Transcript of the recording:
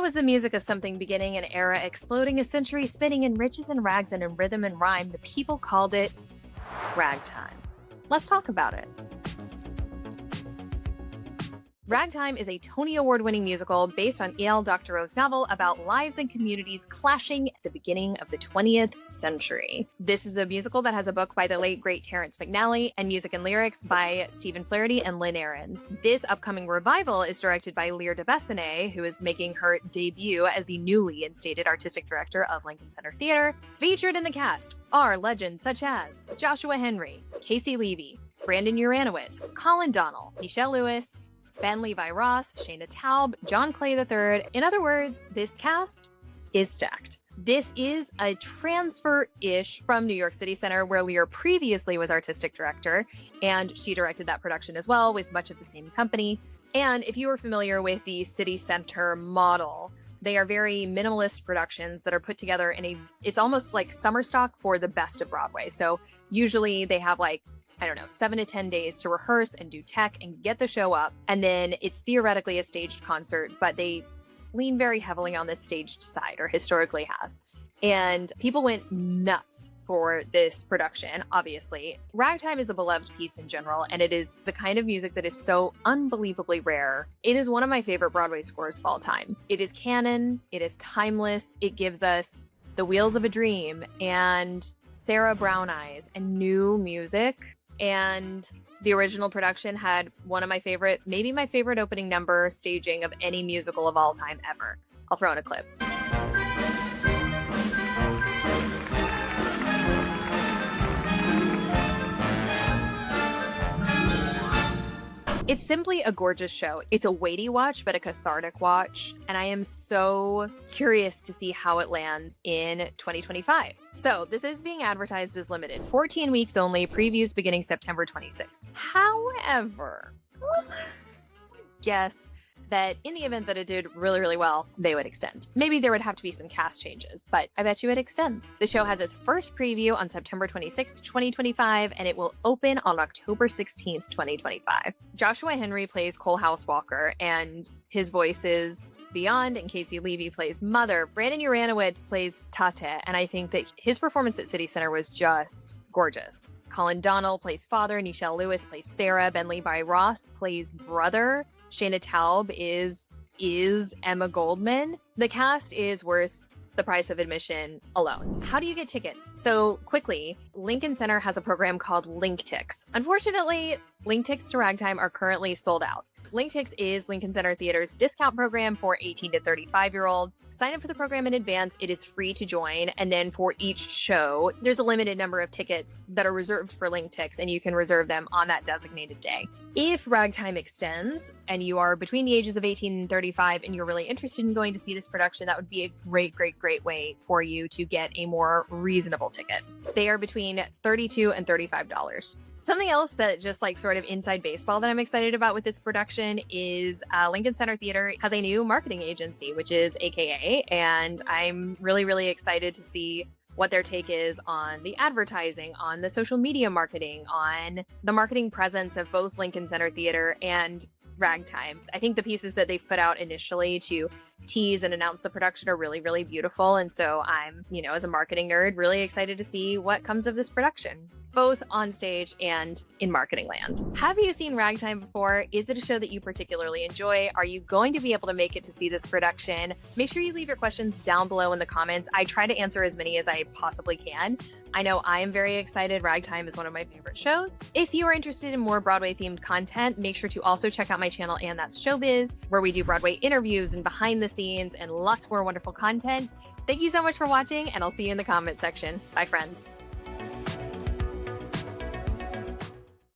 was the music of something beginning an era, exploding a century, spinning in riches and rags and in rhythm and rhyme. The people called it ragtime. Let's talk about it. Ragtime is a Tony Award-winning musical based on E.L. Doctorow's novel about lives and communities clashing at the beginning of the 20th century. This is a musical that has a book by the late, great Terrence McNally and music and lyrics by Flaherty and Lynn Ahrens. This upcoming revival is directed by Lear deBessonet, who is making her debut as the newly instated artistic director of Lincoln Center Theater. Featured in the cast are legends such as Joshua Henry, Caissie Levy, Brandon Uranowitz, Colin Donnell, Nichelle Lewis, Levi Ross, Shaina Taub, John Clay III. In other words, this cast is stacked. This is a transfer-ish from New York City Center, where Lear previously was artistic director, and she directed that production as well with much of the same company. And if you are familiar with the City Center model, they are very minimalist productions that are put together in it's almost like summer stock for the best of Broadway. So usually they have 7 to 10 days to rehearse and do tech and get the show up. And then it's theoretically a staged concert, but they lean very heavily on the staged side, or historically have. And people went nuts for this production, obviously. Ragtime is a beloved piece in general, and it is the kind of music that is so unbelievably rare. It is one of my favorite Broadway scores of all time. It is canon, it is timeless, it gives us The Wheels of a Dream and Sarah Brown Eyes and new music. And the original production had one of my favorite, maybe my favorite opening number staging of any musical of all time ever. I'll throw in a clip. It's simply a gorgeous show. It's a weighty watch, but a cathartic watch. And I am so curious to see how it lands in 2025. So this is being advertised as limited, 14 weeks only, previews beginning September 26th. However, I guess that in the event that it did really, really well, they would extend. Maybe there would have to be some cast changes, but I bet you it extends. The show has its first preview on September 26th, 2025, and it will open on October 16th, 2025. Joshua Henry plays Cole House Walker, and his voice is Beyond, and Caissie Levy plays Mother. Brandon Uranowitz plays Tate, and I think that his performance at City Center was just gorgeous. Colin Donnell plays Father, Nichelle Lewis plays Sarah, Levi Ross plays Brother, Shaina Taub is Emma Goldman. The cast is worth the price of admission alone. How do you get tickets? So quickly, Lincoln Center has a program called LinkTix. Unfortunately, LinkTix to Ragtime are currently sold out. LinkTix is Lincoln Center Theater's discount program for 18 to 35-year-olds. Sign up for the program in advance. It is free to join. And then for each show, there's a limited number of tickets that are reserved for LinkTix, and you can reserve them on that designated day. If Ragtime extends and you are between the ages of 18 and 35 and you're really interested in going to see this production, that would be a great, great, great way for you to get a more reasonable ticket. They are between $32 and $35. Something else that just sort of inside baseball that I'm excited about with its production is Lincoln Center Theater has a new marketing agency, which is AKA, and I'm really, really excited to see what their take is on the advertising, on the social media marketing, on the marketing presence of both Lincoln Center Theater and Ragtime. I think the pieces that they've put out initially to tease and announce the production are really, really beautiful. And so I'm, as a marketing nerd, really excited to see what comes of this production, both on stage and in marketing land. Have you seen Ragtime before? Is it a show that you particularly enjoy? Are you going to be able to make it to see this production? Make sure you leave your questions down below in the comments. I try to answer as many as I possibly can. I know I am very excited. Ragtime is one of my favorite shows. If you are interested in more Broadway-themed content, make sure to also check out my channel, And That's Showbiz, where we do Broadway interviews and behind the scenes and lots more wonderful content. Thank you so much for watching, and I'll see you in the comment section. Bye, friends.